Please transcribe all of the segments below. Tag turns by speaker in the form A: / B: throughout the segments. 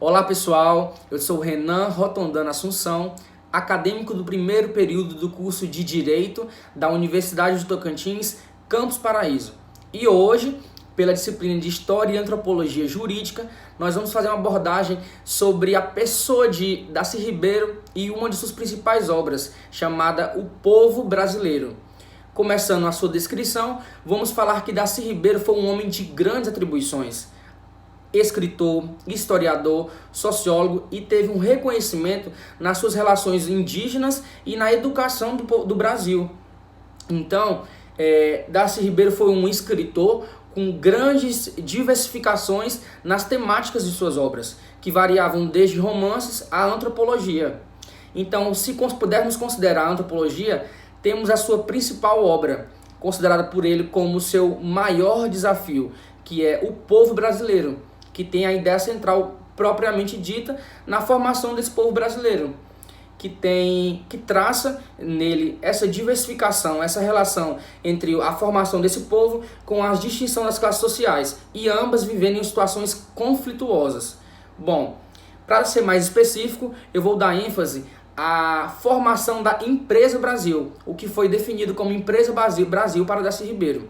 A: Olá pessoal, eu sou o Renan Rotondano Assunção, acadêmico do primeiro período do curso de Direito da Universidade de Tocantins, Campus Paraíso. E hoje, pela disciplina de História e Antropologia Jurídica, nós vamos fazer uma abordagem sobre a pessoa de Darcy Ribeiro e uma de suas principais obras, chamada O Povo Brasileiro. Começando a sua descrição, vamos falar que Darcy Ribeiro foi um homem de grandes atribuições. Escritor, historiador, sociólogo e teve um reconhecimento nas suas relações indígenas e na educação do Brasil. Então, Darcy Ribeiro foi um escritor com grandes diversificações nas temáticas de suas obras, que variavam desde romances à antropologia. Então, se pudermos considerar a antropologia, temos a sua principal obra, considerada por ele como seu maior desafio, que é O Povo Brasileiro, que tem a ideia central propriamente dita na formação desse povo brasileiro, que traça nele essa diversificação, essa relação entre a formação desse povo com a distinção das classes sociais, e ambas vivendo em situações conflituosas. Bom, para ser mais específico, eu vou dar ênfase à formação da Empresa Brasil, o que foi definido como Empresa Brasil para Darcy Ribeiro.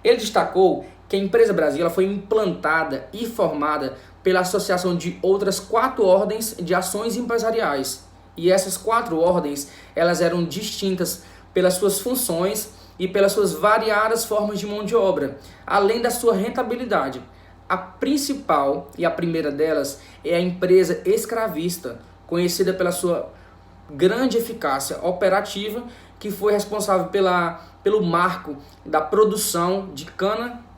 A: Ele destacou que a Empresa Brasil ela foi implantada e formada pela associação de outras 4 ordens de ações empresariais. E essas 4 ordens elas eram distintas pelas suas funções e pelas suas variadas formas de mão de obra, além da sua rentabilidade. A principal e a primeira delas é a empresa escravista, conhecida pela sua grande eficácia operativa, que foi responsável pelo marco da produção de cana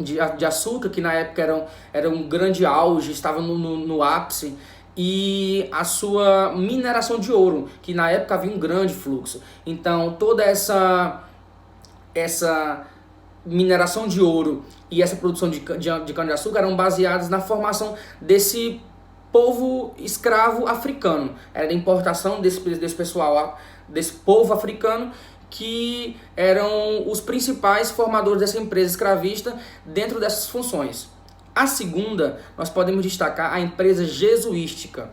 A: de açúcar, que na época era um grande auge, estava no ápice, e a sua mineração de ouro, que na época havia um grande fluxo. Então toda essa mineração de ouro e essa produção de cana-de-açúcar eram baseadas na formação desse povo escravo africano. Era a importação desse pessoal, desse povo africano, que eram os principais formadores dessa empresa escravista dentro dessas funções. A segunda, nós podemos destacar a empresa jesuística,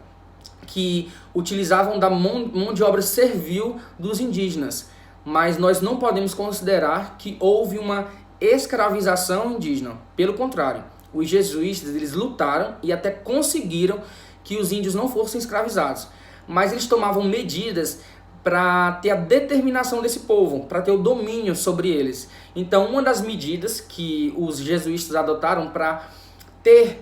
A: que utilizavam da mão de obra servil dos indígenas, mas nós não podemos considerar que houve uma escravização indígena. Pelo contrário, os jesuítas eles lutaram e até conseguiram que os índios não fossem escravizados, mas eles tomavam medidas para ter a determinação desse povo, para ter o domínio sobre eles. Então, uma das medidas que os jesuítas adotaram para ter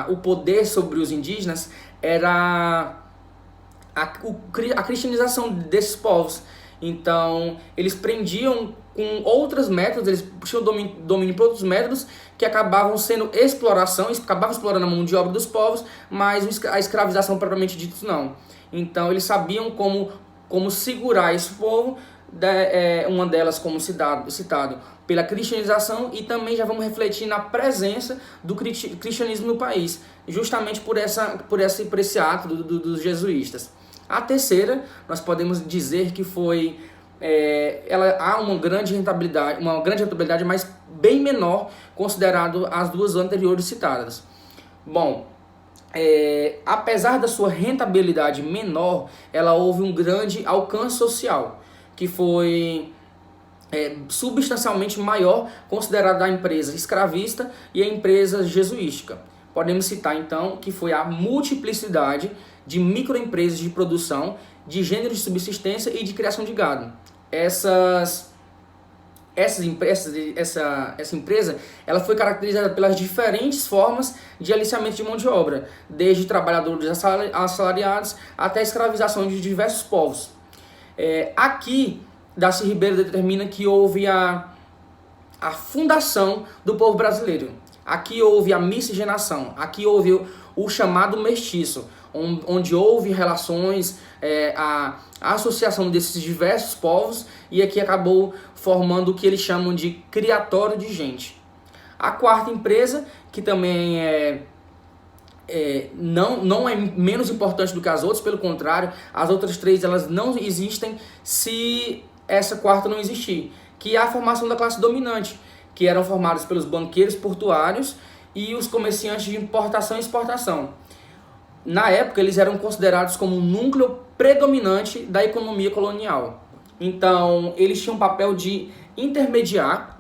A: o poder sobre os indígenas era a cristianização desses povos. Então, eles prendiam com outros métodos, eles tinham domínio por outros métodos que acabavam sendo exploração, acabavam explorando a mão de obra dos povos, mas a escravização propriamente dita não. Então, eles sabiam como segurar esse povo, uma delas como citado pela cristianização, e também já vamos refletir na presença do cristianismo no país, justamente por esse ato dos jesuítas. A terceira, nós podemos dizer que foi, há uma grande rentabilidade, mas bem menor considerado as duas anteriores citadas. Bom, apesar da sua rentabilidade menor, ela houve um grande alcance social, que foi substancialmente maior considerado a empresa escravista e a empresa jesuítica. Podemos citar então que foi a multiplicidade de microempresas de produção de gêneros de subsistência e de criação de gado. Essa empresa ela foi caracterizada pelas diferentes formas de aliciamento de mão de obra, desde trabalhadores assalariados até a escravização de diversos povos. Aqui, Darcy Ribeiro determina que houve a fundação do povo brasileiro. Aqui houve a miscigenação, aqui houve o chamado mestiço, onde houve relações, a associação desses diversos povos, e aqui acabou formando o que eles chamam de criatório de gente. A quarta empresa, que também não é menos importante do que as outras, pelo contrário, as outras 3 elas não existem se essa quarta não existir, que é a formação da classe dominante, que eram formados pelos banqueiros portuários e os comerciantes de importação e exportação. Na época, eles eram considerados como um núcleo predominante da economia colonial. Então, eles tinham um papel de intermediar,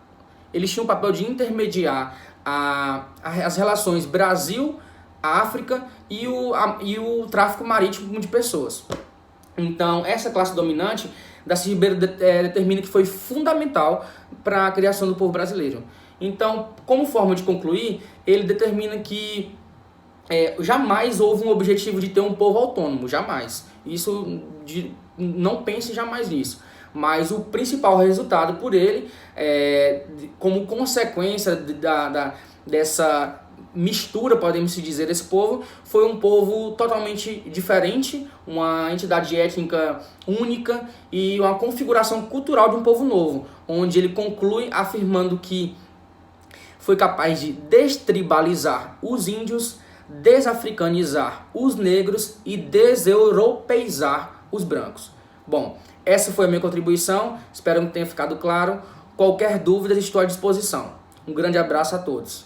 A: as relações Brasil, África e o tráfico marítimo de pessoas. Então, essa classe dominante, Darcy Ribeiro determina que foi fundamental para a criação do povo brasileiro. Então, como forma de concluir, ele determina que jamais houve um objetivo de ter um povo autônomo, jamais. Não pense jamais nisso. Mas o principal resultado por ele, como consequência dessa mistura, podemos dizer, desse povo, foi um povo totalmente diferente, uma entidade étnica única e uma configuração cultural de um povo novo, onde ele conclui afirmando que foi capaz de destribalizar os índios, desafricanizar os negros e deseuropeizar os brancos. Bom, essa foi a minha contribuição, espero que tenha ficado claro. Qualquer dúvida, estou à disposição. Um grande abraço a todos.